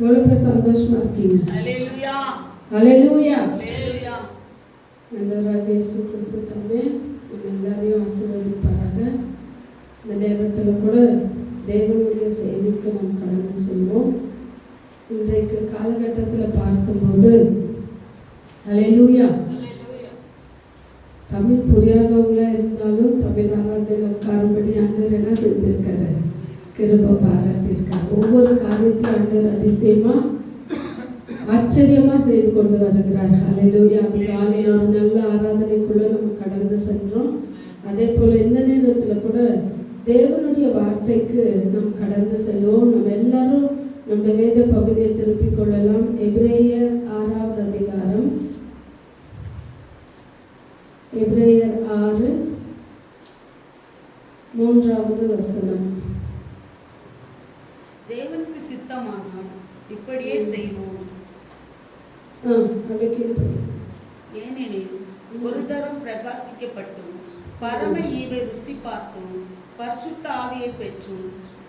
எவ்வளோ பேர் சந்தோஷமா இருக்கீங்க? ஹல்லேலூயா ஹல்லேலூயா. ஹல்லேலூயா. ஆண்டவராகிய இயேசு கிறிஸ்து தாமே நம்ம எல்லாரையும் ஆசீர்வதிப்பாராக. இந்த நேரத்தில் கூட தேவனுடைய செய்திக்கு நாம் கடந்து செல்வோம். இன்றைக்கு காலகட்டத்தில் பார்க்கும்போது ஹல்லேலூயா, தமிழ் புரியாதவங்களா இருந்தாலும் தமிழ் ஆராதனையில் உட்காரும்படி ஆண்டவர் என்ன செஞ்சிருக்காரு? கிருபை பாராட்டியிருக்காரு. ஒவ்வொரு காரியத்தையும் ஆண்டவர் அதிசயமா ஆச்சரியமா செய்து கொண்டு வருகிறார். ஹல்லேலூயா. அதிகாலையில் ஒரு நல்ல ஆராதனைக்குள்ள நம்ம கடந்து சென்றோம். அதே போல இந்த நேரத்தில் கூட தேவனுடைய வார்த்தைக்கு நாம் கடந்து செல்வோம். நம்ம எல்லாரும் நம்முடைய வேத பகுதியை திருப்பிக் கொள்ளலாம். எபிரேயர் 6வது அதிகாரம், எபிரேயர் 6 3வது வசனம். தேவனுக்கு சித்தமானால் இப்படியே செய்வோம். ஏனெனில் ஒரு தரம் பிரகாசிக்கப்பட்டும் பரம ஈவை ருசி பார்த்தும் பரிசுத்த ஆவியை பெற்றும்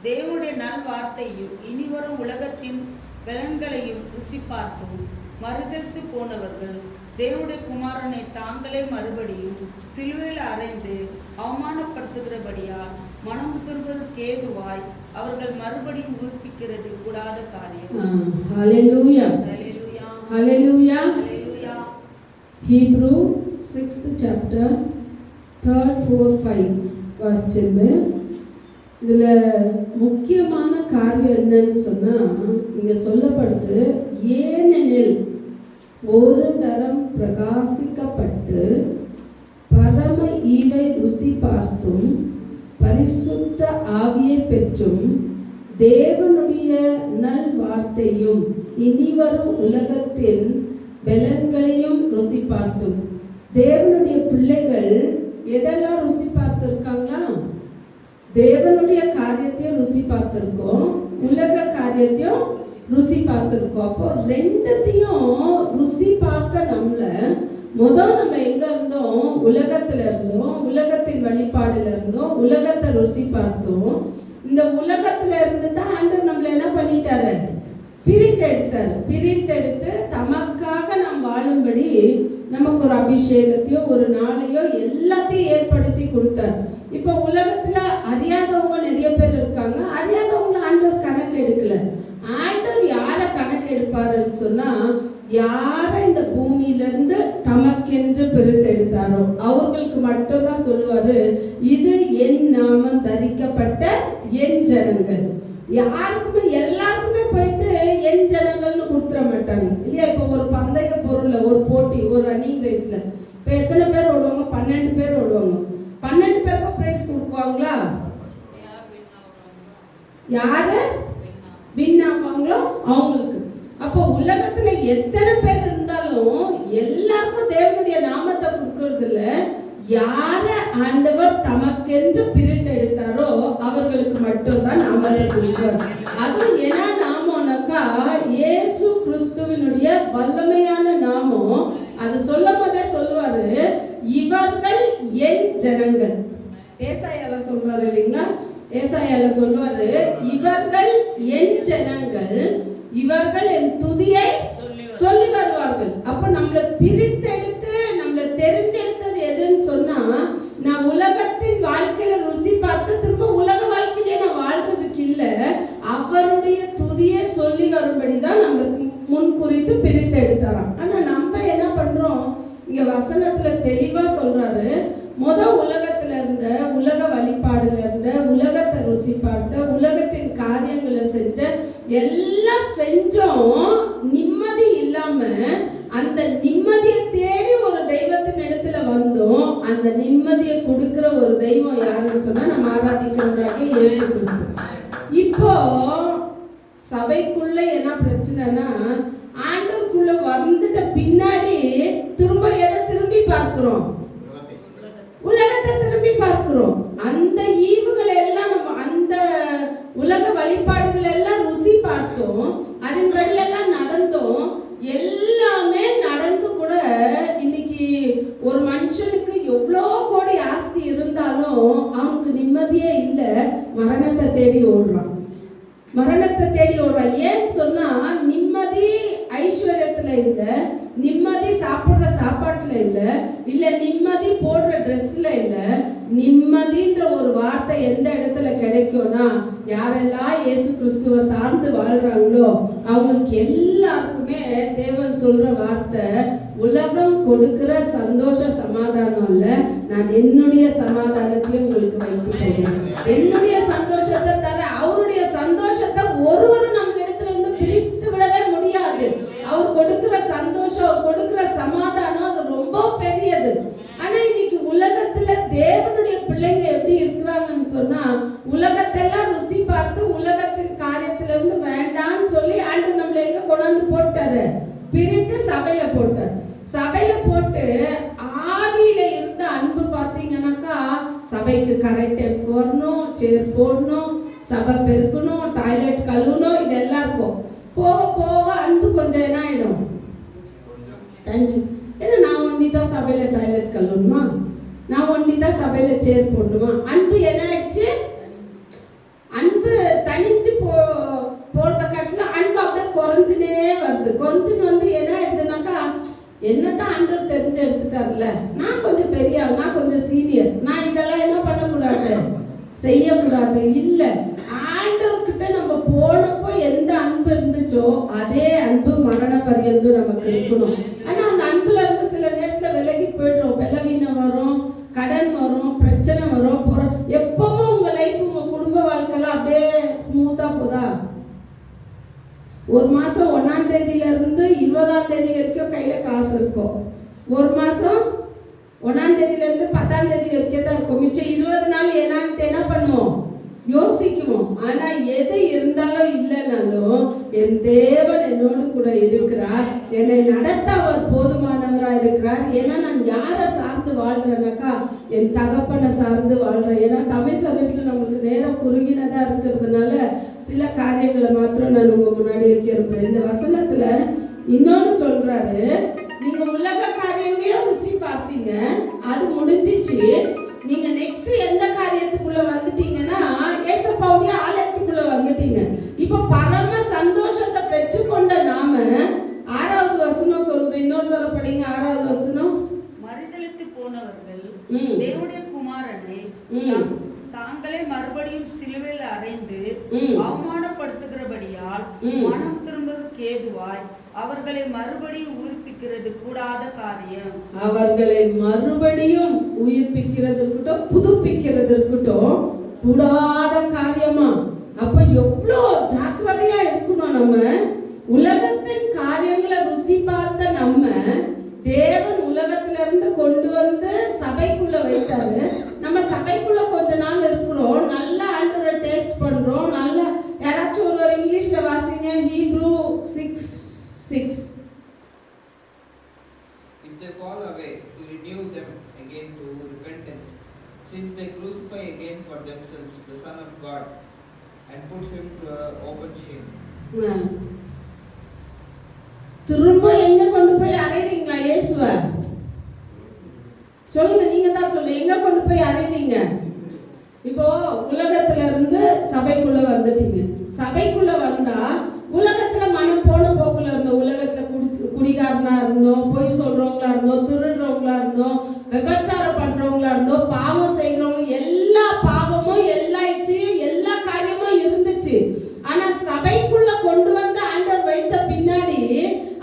தேவனுடைய நல் வார்த்தையும் இனிவரும் உலகத்தின் பலன்களையும் ருசி பார்த்தும் மறுதலித்து போனவர்கள் தேவனுடைய குமாரனை தாங்களே மறுபடியும் சிலுவையில் அறைந்து அவமானப்படுத்துகிறபடியால் மனம் திரும்புவதற்கு ஏதுவாய் அவர்கள் மறுபடியும் உயிர்ப்பிக்கிறது கூடாத காரியம். ஹல்லேலூயா. ஹல்லேலூயா. ஹல்லேலூயா. ஹல்லேலூயா. Hebrew 6th chapter 3rd 4th 5 வாசிச்சிருந்து இதில் முக்கியமான காரியம் என்னன்னு சொன்னால் இங்கே சொல்லப்படுது, ஏனெனில் ஒரு தரம் பிரகாசிக்கப்பட்டு பரம ஈவை ருசி பார்த்தும் பரிசுத்த ஆவியை பெற்றும் தேவனுடைய நல் வார்த்தையும் இனிவரும் உலகத்தின் பலன்களையும் ருசி பார்த்தும். தேவனுடைய பிள்ளைகள் எதெல்லாம் ருசி பார்த்திருக்காங்களா? தேவனுடைய காரியத்தையும் ருசி பார்த்திருக்கோம், உலக காரியத்தையும் ருசி பார்த்திருக்கோம். அப்போ ரெண்டுத்தையும் ருசி பார்த்த நம்ம எங்க இருந்தோம்? உலகத்துல இருந்தோம், உலகத்தின் வழிபாடுல இருந்தோம், உலகத்தை ருசி பார்த்தோம். இந்த உலகத்துல இருந்து தான் ஆண்டவர் நம்மள என்ன பண்ணிட்டாரு? பிரித்தெடுத்து தமக்காக நாம் வாழும்படி நமக்கு ஒரு அபிஷேகத்தையோ ஒரு நாளையோ எல்லாத்தையும் ஏற்படுத்தி கொடுத்தார். இப்ப உலகத்துல அறியாதவங்க நிறைய பேர் இருக்காங்க. அறியாதவங்க ஆண்டவர் கணக்கு எடுக்கல. ஆண்டவர் யார கணக்கு எடுப்பாருன்னு சொன்னா, யார இந்த பூமியிலிருந்து தமக்கென்று பிரித்தெடுத்தாரோ அவர்களுக்கு மட்டும்தான் சொல்லுவாரு, இது என் நாமம் தரிக்கப்பட்ட என் ஜனங்கள். யாருக்குமே எல்லாருக்குமே போயிட்டு என் ஜனங்கள்னு கொடுத்துட மாட்டாங்க இல்லையா? இப்போ ஒரு பந்தய பொருள்ல ஒரு போட்டி, ஒரு ரன்னிங் ரேஸ்ல இப்போ எத்தனை பேர் ஓடுவாங்க? 12 பேர் ஓடுவாங்க. 12 பேருக்கும் பிரைஸ் கொடுக்குவாங்களா? யாரு வின் ஆவாங்களோ அவங்களுக்கு. அப்போ உலகத்துல எத்தனை பேர் இருந்தாலும் எல்லாருக்கும் தேவனுடைய நாமத்தை கொடுக்கறது இல்ல. யார ஆண்டவர் தமக்கென்று பிரித்தெடுத்தாரோ அவர்களுக்கு மட்டும்தான் நாமத்தை கொடுப்பார். அதுவும் என்ன நாமம்னாக்கா, இயேசு கிறிஸ்துவினுடைய வல்லமையான நாமம். அது சொல்லும் போதே சொல்லுவாரு, இவர்கள் என் ஜனங்கள். ஏசாயால சொல்றாரு இல்லைங்களா? ஏசாயால சொல்லுவாரு, இவர்கள் என் ஜனங்கள், இவர்கள் என் துதியை சொல்லி வருவார்கள். அப்ப நம்மளை பிரித்தெடுத்து நம்மளை தெரிஞ்செடுத்தது எதுன்னு சொன்னா, நான் உலகத்தின் வாழ்க்கையில ருசி பார்த்து திரும்ப உலக வாழ்க்கையிலே நான் வாழ்றதுக்கு இல்ல, அவருடைய துதியை சொல்லி வரும்படிதான் நம்மளுக்கு முன் குறித்து பிரித்தெடுத்தாராம். ஆனா நம்ம என்ன பண்றோம்? இங்க வசனத்துல தெளிவா சொல்றாரு, உலகத்துல இருந்த, உலக வழிபாடுல இருந்த, உலகத்தை ருசி பார்த்த, உலகத்தின் காரியங்களை செஞ்ச, எல்லாம் செஞ்சோம், நிம்மதி இல்லாம அந்த நிம்மதியை தேடி ஒரு தெய்வத்தின் இடத்துல வந்தோம். அந்த நிம்மதியை கொடுக்கிற ஒரு தெய்வம் யாருன்னு சொன்னா நம்ம ஆராதிக்கிறவராகிய இயேசு கிறிஸ்து. இப்போ சபைக்குள்ள என்ன பிரச்சனைனா, ஆண்டவருக்குள்ள வந்துட்ட பின்னாடி திரும்ப எதை திரும்பி பார்க்கிறோம்? உலகத்தை திரும்பி பார்க்கிறோம். அந்த ஈவுகள் எல்லாம் நம்ம அந்த உலக வழிபாடுகள் எல்லாம் ருசி பார்த்தோம், அதன்படி எல்லாம் நடந்தோம். எல்லாமே நடந்து கூட இன்னைக்கு ஒரு மனுஷனுக்கு எவ்வளோ கோடி ஆஸ்தி இருந்தாலும் அவனுக்கு நிம்மதியே இல்லை, மரணத்தை தேடி ஓடுறான். மரணத்தை தேடி ஓடுறா. ஏன்னு சொன்னா நிம்மதி ஐஸ்வர்யத்துல இல்ல, நிம்மதி சாப்பிடுற சாப்பாட்டுல இல்ல நிம்மதி போடுற ட்ரெஸ்ல இல்ல. நிம்மதின்ற ஒரு வார்த்தை எந்த இடத்துல கிடைக்கும்னா, யாரெல்லாம் இயேசு கிறிஸ்துவ சார்ந்து வாழ்றாங்களோ அவங்களுக்கு எல்லாருக்குமே தேவன் சொல்ற வார்த்தை, உலகம் கொடுக்கிற சந்தோஷ சமாதானம் இல்ல, நான் என்னுடைய சமாதானத்தையும் உங்களுக்கு வைத்து போகிறேன். என்னுடைய சந்தோஷத்தை தர, அவருடைய சந்தோஷத்தை ஒருவரும் நம்ம இடத்துல இருந்து பிரித்து விடவே முடியாது. அவர் கொடுக்கிற சந்தோஷம், அவர் கொடுக்கிற சமாதானம் அது ரொம்ப பெரியது. ஆனா இன்னைக்கு உலகத்துல தேவனுடைய பிள்ளைங்க எப்படி இருக்கிறாங்கன்னு சொன்னா, உலகத்தெல்லாம் ருசி பார்த்து உலகத்தின் காரியத்துல இருந்து வேண்டான்னு சொல்லி ஆண்டு நம்மள எங்க கொண்டாந்து போட்டாரு, பிரித்து சபையில போட்டார். சபையில போட்டு ஆதியில இருந்த அன்பு பாத்தீங்கன்னாக்கா, சபைக்கு கரெக்ட் டைம் வரணும், சேர் போடணும், சபை பெருக்கணும், டாய்லெட் கழுவணும், இது எல்லாம் இருக்கும். போக போக அன்பு கொஞ்சம் என்ன ஆயிடும், ஏன்னா நான் ஒண்டி தான் சபையில டாய்லெட் கழுவணுமா, நான் ஒண்டி தான் சபையில சேர் போடணுமா, அன்பு என்ன ஆயிடுச்சு, அன்பு தனிஞ்சு போறத காட்டிலும் அன்பு அப்படியே குறைஞ்சுனே வருது. குறைஞ்சுன்னு வந்து என்ன ஆயிடுதுனாக்கா, என்னதான் ஆண்டவர் தெரிஞ்சு எடுத்துட்டார்ல, நான் கொஞ்சம் பெரிய ஆள், நான் கொஞ்சம் சீனியர், நான் இதெல்லாம் என்ன பண்ணக்கூடாது, செய்யக்கூடாது. இல்ல, ஆண்டவர்கிட்ட நம்ம போனப்போ எந்த அன்பு இருந்துச்சோ அதே அன்பு மரண பரியந்தும் நமக்கு இருக்கணும். ஆனா அந்த அன்புல இருந்து சில நேரத்துல விலகி போயிடுறோம். பலவீனம் வரும், கடன் வரும், பிரச்சனை வரும், எப்பவும் உங்க லைஃப், உங்க குடும்ப வாழ்க்கைலாம் அப்படியே ஸ்மூத்தா போதா? ஒரு மாசம் 1ஆம் தேதியில இருந்து 20ஆம் தேதி வரைக்கும் கையில காசு இருக்கும். ஒரு மாசம் 1ஆம் தேதியில இருந்து 10ஆம் தேதி வரைக்கும் தான் இருக்கும். மிச்சம் 20 நாள் ஏனான்ட்டு என்ன பண்ணுவோம், யோசிக்குவோம். ஆனா எது இருந்தாலும் இல்லைனாலும் என் தேவன் என்னோடு கூட இருக்கிறார், என்னை நடத்த அவர் போதுமானவராக இருக்கிறார். ஏன்னா நான் யாரை சார்ந்து வாழ்றேனாக்கா, என் தகப்பனை சார்ந்து வாழ்றேன். ஏன்னா தமிழ் சர்வீஸ்ல நம்மளுக்கு நேரம் குறுகினதா இருக்கிறதுனால சில காரியங்களை மாத்திரம் நான் உங்க முன்னாடி வைக்கிறேன். இந்த வசனத்துல இன்னொன்னு சொல்றாரு, நீங்க உலக காரியங்களையும் ருசி பார்த்தீங்க, அது முடிஞ்சிச்சு. நீங்க நெக்ஸ்ட் எந்த காரியத்துக்குள்ள வந்துட்டீங்கன்னா, ஏசப்பாவுடைய ஆலயத்துக்குள்ள வந்துட்டீங்க. இப்போ பரம சந்தோஷத்தை பெற்றுக்கொண்ட நாம 6வது வசனம் சொல்லுது. இன்னொரு தடவை படிங்க 6வது வசனம். மறுதலித்து போனவர்கள் தேவனுடைய குமாரனை தாங்களே மறுபடியும் சிலுவையில் அறைந்து அவமானப்படுத்துகிறபடியால் மனம் திரும்புவதற்கு ஏதுவாய் அவர்களை மறுபடியும் உயிர்ப்பிக்கிறது கூடாத காரியம். அவர்களை மறுபடியும் உயிர்ப்பிக்கிறதுக்கட்டும் புதுப்பிக்கிறதுக்கட்டும் கூடாத காரியமா? அப்ப எவ்வளோ ஜாக்கிரதையா இருக்கணும் நம்ம. உலகத்தின் காரியங்களை ருசி பார்த்த நம்ம, தேவன் உலகத்துல இருந்து கொண்டு வந்து சபைக்குள்ள வைத்தாரு. நம்ம சபைக்குள்ள கொஞ்ச நாள் இருக்கிறோம், நல்லா ஆண்டவரை டேஸ்ட் பண்றோம். நல்லா யாராச்சும் ஒரு இங்கிலீஷ்ல வாசிங்க, Hebrew 6:6. If they fall away, to renew them again to repentance, since they crucify again for themselves the Son of God and put him to open shame. திரும்ப எங்க கொண்டு போய் அறையறீங்களா இயேசுவ? சொல்லுங்க, நீங்க தான் சொல்லுங்க, எங்க கொண்டு போய் அறையறீங்க? இப்போ உலகத்துல இருந்து சபைக்குள்ள வந்துட்டீங்க. சபைக்குள்ள வந்தா உலகத்துல மனம் போன போக்குல இருந்தோம். உலகத்துல குடிகாரனா இருந்தோம், பொய் சொல்றவங்களா இருந்தோம், திருடுறவங்களா இருந்தோம், விபச்சாரம் பண்றவங்களா இருந்தோம், பாவம் செய்யறவங்க, எல்லா பாவமும் எல்லா இச்சையும் எல்லா காரியமும் இருந்துச்சு. ஆனா சபைக்குள்ள கொண்டு வந்து ஆண்டவர் வைத்த பின்னாடி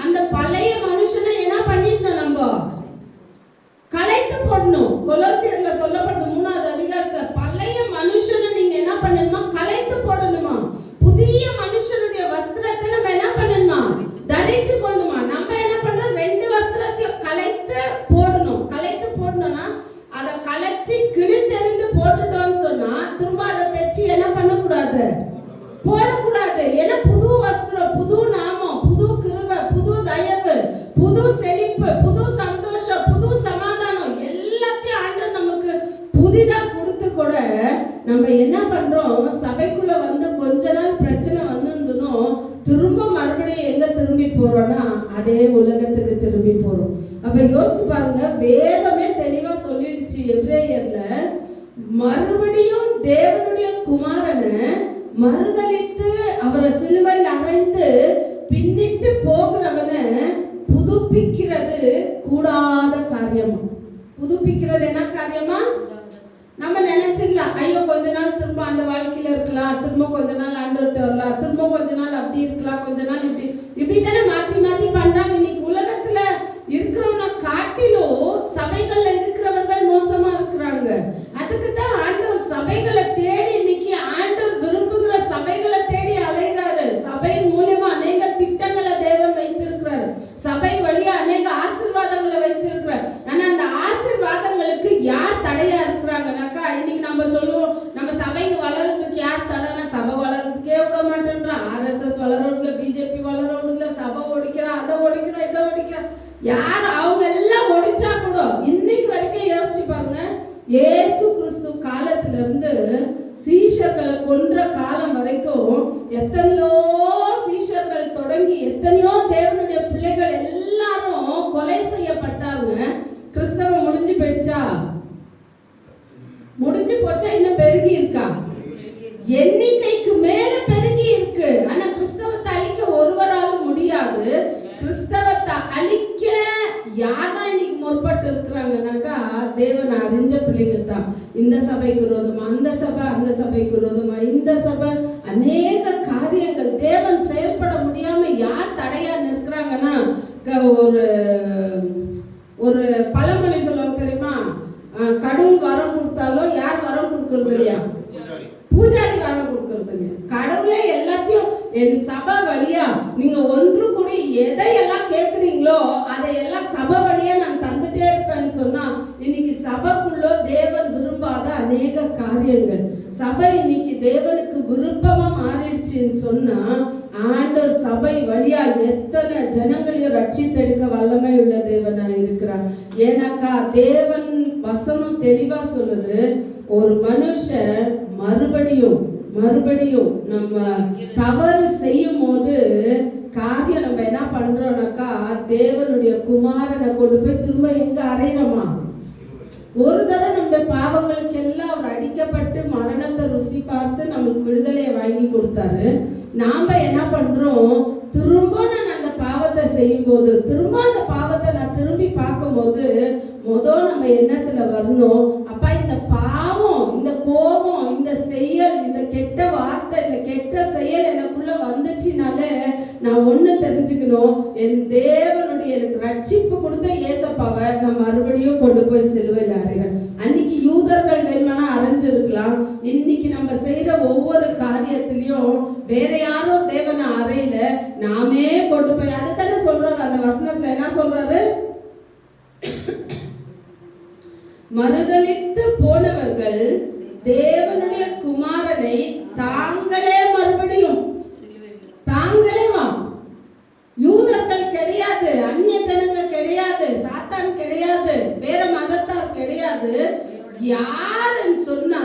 அந்த பழைய மனுஷனை என்ன பண்ணிடணும், நம்ம கலைத்து போடணும். கொலோசியர்ல சொல்லப்பட்ட 3வது அதிகாரத்துல பழைய மனுஷனை நீங்க என்ன பண்ணணுமா, கலைத்து போடணுமா. புதிய மனுஷனுடைய வஸ்திரத்தை நம்ம என்ன பண்ணணுமா, தரிச்சு கொள்ளணுமா. நம்ம என்ன பண்றோம், 2 வஸ்திரத்தையும் கலைத்து போடணும். கலைத்து போடணும்னா அதை கலைச்சு கிழித்தெறிந்து போட்டுட்டோம்னு சொன்னா திரும்ப அதை தைச்சு என்ன பண்ணக்கூடாது, போடக்கூடாது. ஏன்னா புது வஸ்திரம், புது நாமம், புது கிருபை, புது தயவு, புது செழிப்பு, புது சந்தோஷம், புது சமாதானம் எல்லாத்தையும் ஆண்டவர் நமக்கு புதிதா கொடுத்து கூட நம்ம என்ன பண்றோம், சபைக்குள்ள வந்து கொஞ்ச நாள் பிரச்சனை வந்திருந்தோம், திரும்ப மறுபடியும் எங்க திரும்பி போறோம்னா அதே உலகத்துக்கு திரும்பி போறோம். அப்ப யோசிச்சு பாருங்க, வேதமே தெளிவா சொல்லிடுச்சு எபிரேயர்ல, மறுபடியும் தேவனுடைய குமாரனை மறுதலித்து அவரை சிலுவையில் அறைந்து பின்னிட்டு போகிறவனை புதுப்பிக்கிறது கூடாத காரியமா? புதுப்பிக்கிறது என்ன காரியமா? நம்ம நினைச்சிடலாம், ஐயோ கொஞ்ச நாள் திரும்ப அந்த வாழ்க்கையில இருக்கலாம், திரும்ப கொஞ்ச நாள் ஆண்டவர்கிட்ட வரலாம், திரும்ப கொஞ்ச நாள் அப்படி இருக்கலாம், கொஞ்ச நாள் இப்படி தானே மாத்தி மாத்தி பண்றாங்க. இன்னைக்கு உலகத்துல இருக்கிறவங்க காட்டிலும் சபைகள்ல இருக்கிறவர்கள் மோசமா இருக்கிறாங்க. அதுக்கு தான் ஆண்டவர் சபைகளை தேடி, இன்னைக்கு ஆண்டவர் விரும்புகிற சபைகளை தேடி அலைகிறாரு. சபையின் மூலமா அநேக திட்டங்களை தேவன் வைத்திருக்கிறார். சபை வழியா அநேக ஆசீர்வாதங்களை வைத்திருக்கிறார். ஆனா அந்த ஆசீர்வாதங்களுக்கு யார் தடையா இருக்கிறாங்கன்னாக்கா, இன்னைக்கு நம்ம சொல்லுவோம் நம்ம சபைக்கு வளர்றதுக்கு யார் தடைனா, சபை வளர்றதுக்கே விட மாட்டேன்றான். ஆர்எஸ்எஸ் வளரோடுல, பிஜேபி வளரோடுல, சபை ஒடிக்கிறா, அதை ஒடிக்கிறா, இதை ஒடிக்கிறா. யார் அவங்க எல்லாம் ஒடிச்சா கூட இன்னைக்கு வரைக்கும் யோசிச்சு பாருங்க, இயேசு கிறிஸ்து காலத்துல இருந்து சீஷர்களை கொன்ற காலம் வரைக்கும் எத்தனையோ சீஷர்கள் தொடங்கி எத்தனையோ தேவனுடைய பிள்ளைகள் எல்லாரும் கொலை செய்யப்பட்டாங்க. கிறிஸ்தவம் முடிஞ்சு போயிடுச்சா? முடிஞ்சு போச்சா? இன்னும் பெருகி இருக்கா? எண்ணிக்கைக்கு மேல பெருகி இருக்கு. ஆனா கிறிஸ்தவத்தை அழிக்க ஒருவராலும் முடியாது. கிறிஸ்தவத்தை அழிக்க யார்தான் இன்னைக்கு முற்பட்டு இருக்கிறாங்கன்னாக்கா, தேவனை அறிஞ்ச பிள்ளைங்க தான். இந்த சபைக்கு விரோதமா அந்த சபை, அந்த சபைக்கு விரோதமா இந்த சபை, அநேக காரியங்கள் தேவன் செயல்பட முடியாம யார் தடையா நிற்கிறாங்கன்னா, ஒரு ஒரு பழமொழி சொல்லுவாங்க தெரியுமா, கடவுள் வரம் கொடுத்தாலும் யார் வரம் கொடுக்கறது இல்லையா? பூஜாரி வரம் கொடுக்கறது இல்லையா? கடவுளே எல்லாத்தையும் என் சபை வழியா நீங்க ஒன்று கூடி எதையெல்லாம் கேட்குறீங்களோ அதையெல்லாம் சபை வழியா நான் தந்துட்டே இருப்பேன்னு சொன்னா, இன்னைக்கு சபைக்குள்ள தேவன் விரும்பாத அநேக காரியங்கள், சபை இன்னைக்கு தேவனுக்கு விருப்பமா மாறிடுச்சுன்னு சொன்னா, ஆண்டவர் சபை வழியா எத்தனை ஜனங்களையும் ரட்சித்தெடுக்க வல்லமை உள்ள தேவனா இருக்கிறார். ஏன்னாக்கா தேவன் வசனம் தெளிவா சொல்லுது, ஒரு மனுஷன் மறுபடியும் நம்ம தவறு செய்யும் போது காரியம் நம்ம என்ன பண்றோம்னாக்கா, தேவனுடைய குமாரனை கொண்டு போய் திரும்ப எங்க அறையிறோமா? ஒரு தடவை நம்ம பாவங்களுக்கு எல்லாம் அவர் அடிக்கப்பட்டு மரணத்தை ருசி பார்த்து நமக்கு விடுதலையை வாங்கி கொடுத்தாரு. நாம என்ன பண்றோம், திரும்ப நான் அந்த பாவத்தை செய்யும் போது, திரும்ப அந்த பாவத்தை நான் திரும்பி பார்க்கும் போது நம்ம எண்ணத்துல வரணும், அப்பா இந்த பாவம், இந்த கோபம், இந்த செயல், இந்த கெட்ட வார்த்தை, இந்த கெட்ட செயல் எனக்குள்ள வந்துச்சுனாலே நான் ஒண்ணு தெரிஞ்சுக்கணும், என் தேவனுடைய எனக்கு ரட்சிப்பு கொடுத்த ஏசப்பாவை நான் மறுபடியும் கொண்டு போய் சிலுவையில் அறைகிறேன். அன்னைக்கு யூதர்கள் வேணுமானா அரைஞ்சிருக்கலாம். இன்னைக்கு நம்ம செய்யற ஒவ்வொரு காரியத்திலையும் வேற யாரோ தேவனை அறையில நாமே கொண்டு போய், அதுதானே சொல்றாரு அந்த வசனத்துல. என்ன சொல்றாரு? மறுதலித்து போனவர்கள் தேவனுடைய குமாரனை தாங்களே மறுபடியும், தாங்களே வா. யூதர்கள் கிடையாது, அந்நிய ஜனங்க கிடையாது, சாத்தான் கிடையாது, வேற மதத்தார் கிடையாது. யாருன்னு சொன்னா,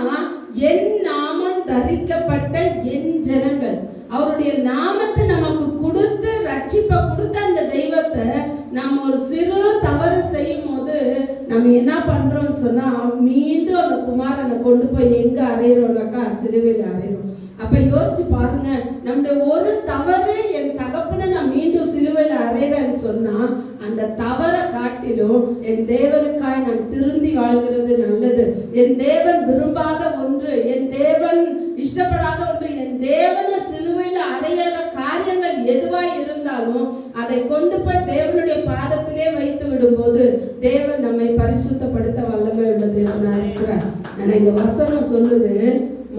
என் நாமம் தரிக்கப்பட்ட என் ஜனங்கள். அவருடைய நாமத்தை நமக்கு கொடுத்து ரட்சிப்பை கொடுத்த அந்த தெய்வத்தை நம்ம ஒரு சிறு தவறு செய்யும் போது நம்ம என்ன பண்றோம்னு சொன்னா, மீண்டும் அந்த குமாரனை கொண்டு போய் எங்க அறையிறோம்னாக்கா, சிலுவையில் அறையிறோம். அப்ப யோசிச்சு பாருங்க, நம்முடைய ஒரு தவறு என் தகப்பனை நான் மீண்டும் சிலுவையில் அறையிறேன்னு சொன்னா, அந்த தவறை காட்டிலும் என் தேவனுக்காய் நான் திருந்தி வாழ்கிறது நல்லது. என் தேவன் விரும்பாத ஒன்று, என் தேவன் இஷ்டப்படாத ஒன்று, என் தேவனை சிலுவையில் அறையிற காரியங்கள் எதுவாய் இருந்தாலும் அதை கொண்டு போய் தேவனுடைய பாதத்திலே வைத்து விடும்போது தேவன் நம்மை பரிசுத்தப்படுத்த வல்லமை உள்ள தேவனா இருக்கிறார். ஆனா இந்த வசனம் சொல்லுது,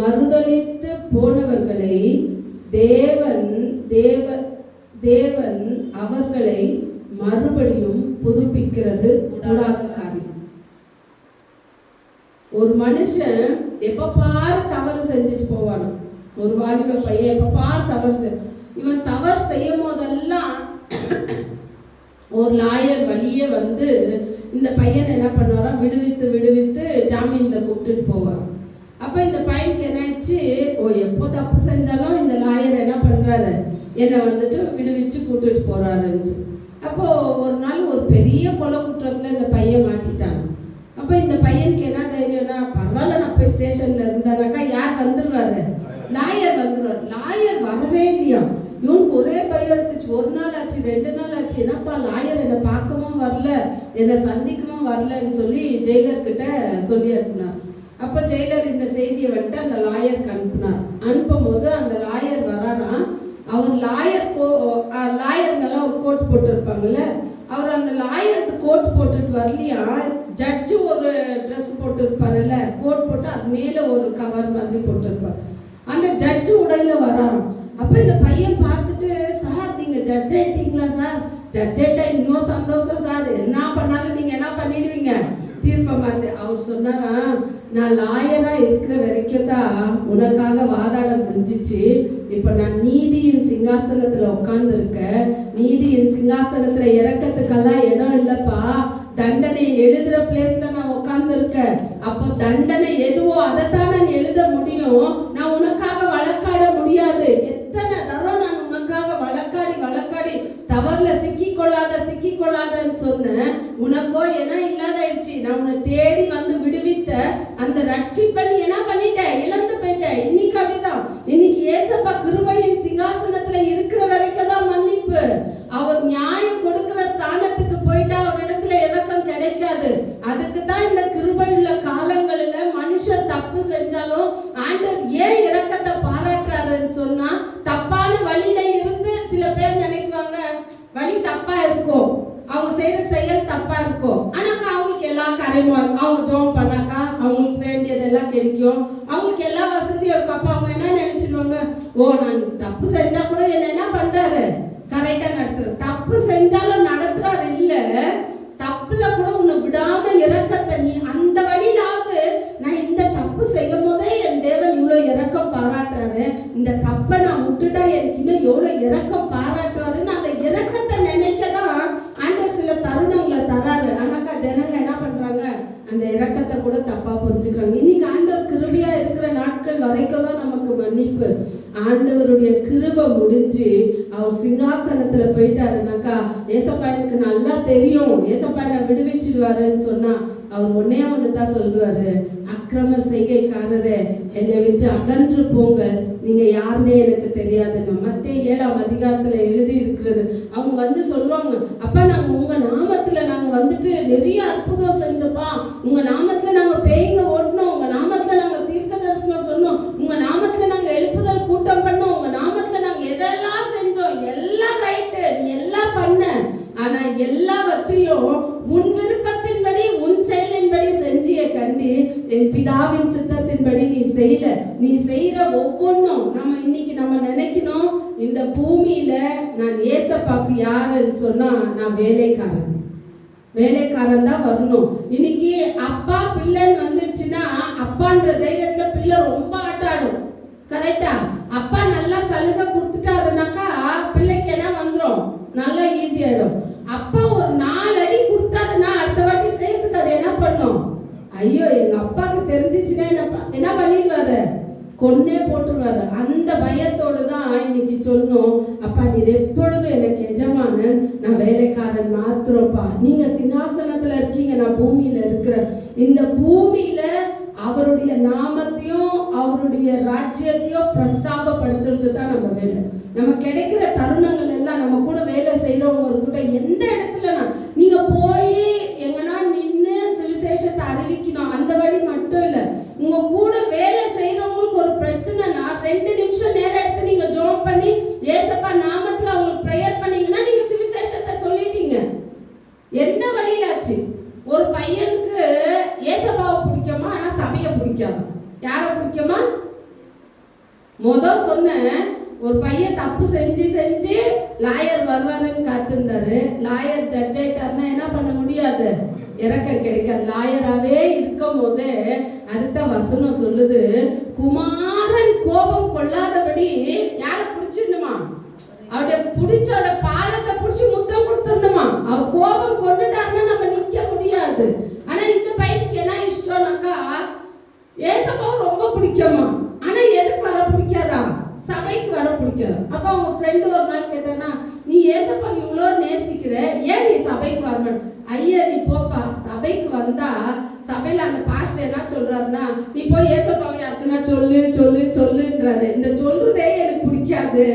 மறுதலித்து போனவர்களை தேவன் அவர்களை மறுபடியும் புதுப்பிக்கிறது கூடாத காரியம். ஒரு மனுஷன் எப்ப பாரு தவறு செஞ்சுட்டு போவானோ, ஒரு வாலிப பையன் எப்ப பாரு தவறு இவன் தவறு செய்யும் போதெல்லாம் ஒரு லாயர் வழியே வந்து இந்த பையனை என்ன பண்ணுவாரா, விடுவித்து ஜாமீன்ல கூப்பிட்டுட்டு போவார். அப்ப இந்த பையனுக்கு என்ன ஆயிடுச்சு, எப்போ தப்பு செஞ்சாலும் இந்த லாயர் என்ன பண்றாரு, என்னை வந்துட்டு விடுவிச்சு கூப்பிட்டுட்டு போறாருன்னு. அப்போ ஒரு நாள் ஒரு பெரிய கொலை குற்றத்துல இந்த பையன் மாட்டிட்டான். அப்ப அப்ப இந்த பையனுக்கு என்ன தைரியம்னா, பரவாயில்ல நான் போய் ஸ்டேஷன்ல இருந்தானாக்கா யார் வந்துருவாரு, லாயர் வந்துருவாரு. லாயர் வரவே இல்லையா. இவனுக்கு ஒரே பயம் எடுத்துச்சு. 1 நாள் ஆச்சு, 2 நாள் ஆச்சு, என்னப்பா லாயர் என்னை பார்க்கவும் வரல, என்னை சந்திக்கவும் வரலன்னு சொல்லி ஜெயிலர்கிட்ட சொல்லி அனுப்புனார். அப்போ ஜெயிலர் இந்த செய்தியை வந்துட்டு அந்த லாயருக்கு அனுப்புனார். அனுப்பும் போது அந்த லாயர் வரானா, அவர் லாயர்ங்கெல்லாம் ஒரு கோட் போட்டிருப்பாங்கல்ல, அவர் அந்த லாயருக்கு கோட் போட்டுட்டு வரலையா, ஜட்ஜு ஒரு ட்ரெஸ் போட்டிருப்பாருல்ல, கோட் போட்டு அது மேலே ஒரு கவர் மாதிரி போட்டிருப்பார். அந்த ஜட்ஜு உடையில வராராம். அப்போ இந்த பையன் பார்த்துட்டு, சார் நீங்க ஜட்ஜ் ஆயிட்டீங்களா சார்? ஜட்ஜ் ஆயிட்டா இன்னும் சந்தோஷம் சார், என்ன பண்ணாலும் நீங்க என்ன பண்ணிடுவீங்க, தீர்ப்ப மாத்து. அவர் சொன்னாரா, நான் லாயரா இருக்கிற வரைக்கும் தான் உனக்காக வாதாட முடிஞ்சிச்சு. இப்ப நான் நீதியின் சிங்காசனத்துல உட்கார்ந்து இருக்கேன். நீதியின் சிங்காசனத்துல இறக்கத்துக்கெல்லாம் இடம் இல்லப்பா, தண்டனை எழுதுற பிளேஸ்ல நான் உட்கார்ந்து இருக்கேன். அப்போ தண்டனை எதுவோ அதைத்தான் நான் எழுத முடியும், நான் உனக்காக வழக்காட முடியாது. எத்தனை தரம் நான் உனக்காக வழக்காடி தவறுல சிக்கிக்கொள்ளாதன்னு சொன்னேன். உனக்கோ என்ன இல்லாதாயிடுச்சு. நான் உன்னை தேடி வந்து விடுவித்த அந்த ரட்சிப்பை நீ என்ன பண்ணிட்ட, இழந்து போயிட்ட. இன்னைக்கு அப்படிதான். இன்னைக்கு ஏசப்பா கிருபையின் சிங்காசனத்துல இருக்கிற வரைக்கும் தான் மன்னிப்பு. அவர் நியாயம் கொடுக்கிற ஸ்தானத்துக்கு போயிட்டா அவர் இடத்துல இரக்கம் கிடைக்காது. அதுக்கு தான் இந்த கிருபையுள்ள காலங்களில மனுஷன் தப்பு செஞ்சாலும் ஆண்டவர் ஏன் இரக்கத்தை பாராட்டுறாருன்னு சொன்னா, தப்பான வழியில இருந்து சில பேர் நினைக்குவாங்க வழி தப்பா இருக்கும், அவங்க செய்யற செயல் தப்பா இருக்கும். ஆனாக்கா அவங்களுக்கு எல்லா காரியமும் அவங்க ஜோம் பண்ணாக்கா அவங்களுக்கு வேண்டியதெல்லாம் கிடைக்கும், அவங்களுக்கு எல்லா வசதியும் இருக்கும். அப்ப அவங்க என்ன நினைச்சிருவாங்க, ஓ நான் தப்பு செஞ்சா கூட என்ன பண்றாரு, கரெக்டா நடத்துற. தப்பு செஞ்சாலும் நடத்துறாரு இல்ல, தப்புல கூட உன்னை விடாம இரக்கத்தை நீ அந்த வழியிலாவது, நான் இந்த தப்பு செய்யும் போதே என் தேவன் இவ்வளவு இரக்கம் பாராட்டுறாரு, இந்த தப்பை நான் விட்டுட்டா எனக்கு இன்னும் எவ்வளவு இரக்கம் பாராட்டுறாருன்னு அந்த இரக்கத்தை நினைக்கதான் ஆண்டவர் சில தருணங்களை தராரு. ஆனாக்கா ஜனங்க என்ன பண்றாங்க, அந்த இரக்கத்தை கூட தப்பா புரிஞ்சுக்கிறாங்க. இன்னைக்கு ஆண்டவர் கிருபையா இருக்கிற நாட்கள் வரைக்கும் தான் நமக்கு மன்னிப்பு. ஆண்டவருடைய கிருபை முடிஞ்சு அவர் சிங்காசனத்துல போயிட்டாருனாக்கா, ஏசப்பா எனக்கு நல்லா தெரியும், ஏசப்பா நான் விடுவிச்சிடுவாருன்னு சொன்னா அவர் ஒன்னே ஒண்ணுதான் சொல்லுவாரு, அக்கிரம செய்கைக்காரரே என்னை வச்சு அகன்று போங்க, நீங்க யாருன்னே எனக்கு தெரியாதுன்னு. மத்தேயு 7ஆம் அதிகாரத்துல எழுதி இருக்கிறது. அவங்க வந்து சொல்லுவாங்க, அப்பா நாங்க உங்க நாமத்துல நாங்க வந்துட்டு நிறைய அற்புதம் செஞ்சப்பா, உங்க நாமத்துல நாங்க பேய்ங்க ஓட்டணும், உங்க நாமத்துல நாங்க தீர்க்க தரிசனம் சொன்னோம், உங்க நாமத்துல நாங்க எழுப்புதல் கூட்டம் பண்ணோம், உங்க நாமத்துல நாங்க எதெல்லாம் செஞ்சோம், எல்லாம் ரைட்டு, நீ எல்லாம் பண்ண. ஆனா எல்லாவற்றையும் உன் விருப்பத்தின்படி உன் செயலின்படி செஞ்சிய கண்டு என் பிதாவின் சித்தத்தின்படி நீ செய்யல. நீ செய்யற ஒவ்வொன்றும் இன்னைக்கு நம்ம நினைக்கணும், இந்த பூமியில நான் ஏசப்பாக்கு யாருன்னு சொன்னா நான் வேலைக்காரன் தான் வரணும். இன்னைக்கு அப்பா பிள்ளைன்னு வந்துடுச்சுன்னா அப்பான்ற தைரியத்துல பிள்ளை ரொம்ப ஆட்டாடும். கரெக்டா? அப்பா நல்லா சலுகை கொடுத்துட்டாருனாக்கா பிள்ளைக்கு என்ன வந்துடும், நல்லா ஈஸி ஆயிடும். அப்பா ஒரு 4 அடி கொடுத்தாருன்னா அடுத்த வாட்டி செய்யறதுக்கு அது என்ன பண்ணும், ஐயோ எங்க அப்பாவுக்கு தெரிஞ்சிச்சுன்னா என்ன பண்ணிடுவாரு, கொன்னே போட்டுருவாரு. அந்த பயத்தோடு தான் இன்னைக்கு சொன்னோம், அப்பா நீர் எப்பொழுது எனக்கு எஜமானன், நான் வேலைக்காரன் மாத்திரப்பா. நீங்க சிங்காசனத்துல இருக்கீங்க, நான் பூமியில இருக்கிறேன். இந்த பூமியில அவருடைய நாமத்தையும் அவருடைய ராஜ்யத்தையும் பிரஸ்தாபப்படுத்துறது தான் நம்ம வேலை. நம்ம கிடைக்கிற தருணங்கள் எல்லாம் நம்ம கூட வேலை செய்யறவங்க கூட எந்த இடத்துல நீங்க போய் எங்கன்னா நின்று சுவிசேஷத்தை அறிவிக்கணும், அந்த வழி மட்டும் இல்ல. உங்க கூட வேலை செய்யறவங்களுக்கு ஒரு பிரச்சனைனா 2 நிமிஷம் நேரம் எடுத்து நீங்க ஜோம் பண்ணி ஏசப்பா நாமத்துல அவங்களுக்கு பிரேயர் பண்ணீங்கன்னா நீங்க சுவிசேஷத்தை சொல்லிட்டீங்க. எந்த வழியிலாச்சு? ஒரு பையனுக்கு ஏசப்பாவை பிடிக்குமா, ஆனா சபையை பிடிக்காது. யார பிடிக்குமா? சொன்ன ஒரு பையன் தப்பு செஞ்சு லாயர் வருவாருன்னு காத்திருந்தாரு. லாயர் ஜட்ஜ் ஆயிட்டாருன்னா என்ன பண்ண முடியாது, இறக்கம் கிடைக்காது. லாயராகவே இருக்கும் போது அதுதான் வசனம் சொல்லுது, குமாரன் கோபம் கொள்ளாதபடி யார பிடிச்சிடணுமா, அவருடைய பிடிச்சோட பாதத்தை பிடிச்சி முத்தம் கொடுத்துடணுமா. அவர் கோபம் கொண்டுட்டாருன்னா நம்ம நிக்க முடியாது. ஆனா இந்த பையனுக்கு என்ன இஷ்டம்னாக்கா ஏசப்பாவை ரொம்ப பிடிக்குமா, ஆனா எதுக்கு வர பிடிக்காதா, சபைக்கு வர பிடிக்காது. அப்ப அவங்க ஃப்ரெண்டு ஒரு நாள் கேட்டானா, நீ ஏசப்பா இவ்வளோ நேசிக்கிற, ஏன் நீ சபைக்கு வரணும்? ஐயா நீ போப்பா, சபைக்கு வந்தா சபையில அந்த பாஸ்டர் என்ன சொல்றாருன்னா, நீ போய் ஏசப்பாவை யாருக்குன்னா சொல்லு சொல்லு சொல்லுன்றாரு. இந்த சொல்றதே எனக்கு பிடிக்காது.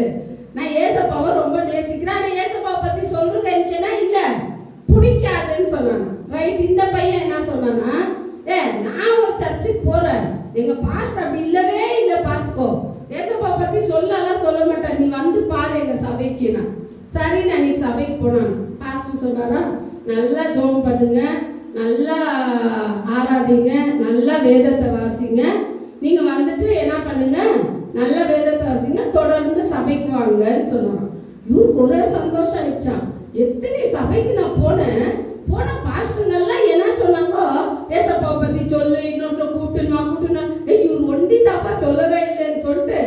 நான் ஏசப்பாவை ரொம்ப நேசிக்கிறேன், ஆனா ஏசப்பாவை பத்தி சொல்றது எனக்கு என்ன இல்ல பிடிக்காதுன்னு சொன்னானா. ரைட், இந்த பையன் என்ன சொன்னானா, நான் ஒரு சர்ச்சுக்கு போறேன், எங்க பாஸ்டர் அப்படி இல்லவே இல்லை, பார்த்துக்கோ, ஏசப்பாவை பத்தி சொல்லலாம் சொல்ல மாட்டேன், நீ வந்து பாரு எங்க சபைக்கு. நான் சரி, நான் இன்னைக்கு சபைக்கு போனான். பாஸ்டர் சொன்னாரா, நல்லா ஜெபம் பண்ணுங்க, நல்லா ஆராதிங்க, நல்லா வேதத்தை வாசிங்க, நீங்க வந்துட்டு என்ன பண்ணுங்க, நல்ல வேதத்தை வாசிங்க, தொடர்ந்து சபைக்கு வாங்கன்னு சொன்னாராம். இவருக்கு ஒரே சந்தோஷம் ஆயிடுச்சான். எத்தனை சபைக்கு நான் போன பாஸ்டருங்கெல்லாம் என்ன சொன்னாங்க, ஏசப்பாவை பத்தி சொல்லு, இன்னொருத்தர் கூப்பிட்டுனா இவர் ஒண்டி தாப்பா சொல்லவே இல்லைன்னு சொல்லிட்டு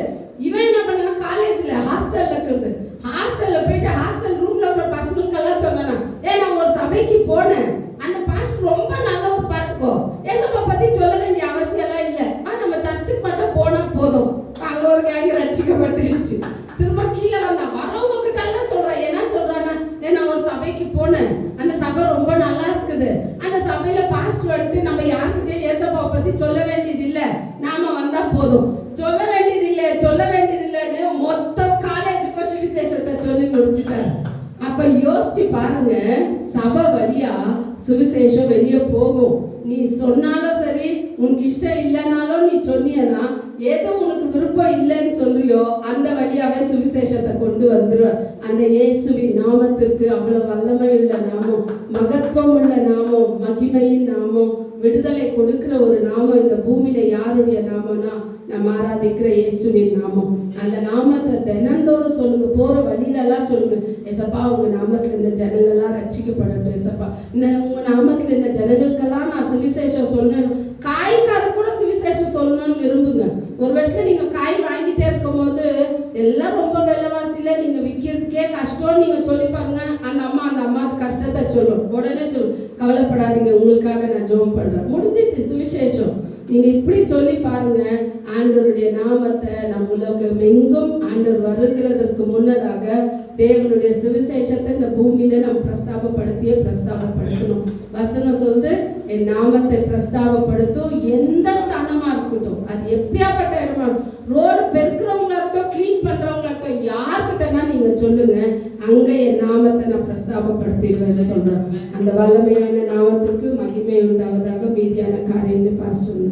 இவன் என்ன பண்ணா, காலேஜ்ல ஹாஸ்டல்ல இருக்கிறது, ஹாஸ்டல்ல போயிட்டு ஹாஸ்டல் ரூம்ல இருக்கிற பசங்களுக்கெல்லாம் சொன்னானா, நான் ஒரு சபைக்கு போனேன், அந்த பாஸ்டர் ரொம்ப நல்லவர், பார்த்துக்கோ, ஏசப்பா பத்தி சொல்ல வேண்டிய அவசியம் எல்லாம் இல்லை, நம்ம சர்ச்சுக்கு மட்டும் போனா போதும். அங்க ஒரு கேங் ரட்சிக்கப்பட்டுருச்சு. திரும்ப கீழே வந்தா வரவங்க கிட்ட எல்லாம் சொல்றேன், என்ன சொல்றானா, நான் ஒரு சபைக்கு போனேன், அந்த சபை ரொம்ப நல்லா இருக்குது, அந்த சபையில பாஸ்டர் வந்துட்டு நம்ம யாருக்கிட்டே ஏசப்பாவை பத்தி சொல்ல வேண்டியது இல்லை, நாம வந்தா போதும், சொல்ல வேண்டியது இல்லைன்னு மொத்த காலேஜுக்கும் சுவிசேஷத்தை சொல்லி முடிச்சுட்டாரு. அப்ப யோசிச்சு பாருங்க, சபை வழியா சுவிசேஷம் வெளியே போகும். நீ சொன்னாலும் சரி, உனக்கு இஷ்டம் இல்லைனாலும் நீ சொன்னியனா, ஏதோ உனக்கு விருப்பம் இல்லைன்னு சொல்றியோ அந்த வழியாவே சுவிசேஷத்தை கொண்டு வந்துருவ. அந்த இயேசுவின் நாமத்திற்கு அவ்வளவு வல்லமை உள்ள நாமம், மகத்துவம் உள்ள நாமம், மகிமையின் நாமம், விடுதலை கொடுக்கிற ஒரு நாமம் இந்த பூமியில யாருடைய நாமம்னா நம்ம ஆராதிக்கிற இயேசுவின் நாமம். அந்த நாமத்தை தினந்தோறும் சொல்லுங்க, போற வழியில எல்லாம் சொல்லுங்க, ஏசப்பா உங்க நாமத்துல இந்த ஜனங்கள்லாம் ரட்சிக்கப்படட்டும், ஏசப்பா உங்க நாமத்துல இந்த ஜனங்களுக்கெல்லாம் நான் சுவிசேஷம் சொன்னேன். காய்கார கூட சுவிசேஷம் சொல்லணும்னு விரும்புங்க. ஒரு இடத்துல நீங்க காய் வாங்கிட்டே இருக்கும் போது எல்லாம் ரொம்ப விலைவாசியில நீங்க விற்கிறதுக்கே கஷ்டம், நீங்க சொல்லி பாருங்க, அந்த அம்மா கஷ்டத்தை சொல்லும், உடனே சொல்லும், கவலைப்படாதீங்க, உங்களுக்காக நான் ஜெபம் பண்றேன், முடிஞ்சிச்சு சுவிசேஷம். நீங்க இப்படி சொல்லி பாருங்க, ஆண்டவருடைய நாமத்தை நம் உலகம் எங்கும் ஆண்டவர் வருகிறதற்கு முன்னதாக தேவனுடைய சுவிசேஷத்தை இந்த பூமியில நம்ம பிரஸ்தாபப்படுத்தணும். வசனம் சொல்லுது, என் நாமத்தை பிரஸ்தாபப்படுத்தும் எந்த ஸ்தானமா இருக்கட்டும், அது எப்படியாப்பட்ட இடமா, ரோடு பெருக்கிறவங்களா இருக்கட்டும், கிளீன் பண்றவங்களா இருக்கட்டும், யார்கிட்டனா நீங்க சொல்லுங்க, அங்க என் நாமத்தை நான் பிரஸ்தாபப்படுத்திடுவேன்னு சொல்றேன். அந்த வல்லமையான நாமத்துக்கு மகிமை உண்டாவதாக. மீதியான காரியங்களை பாஸ்டர்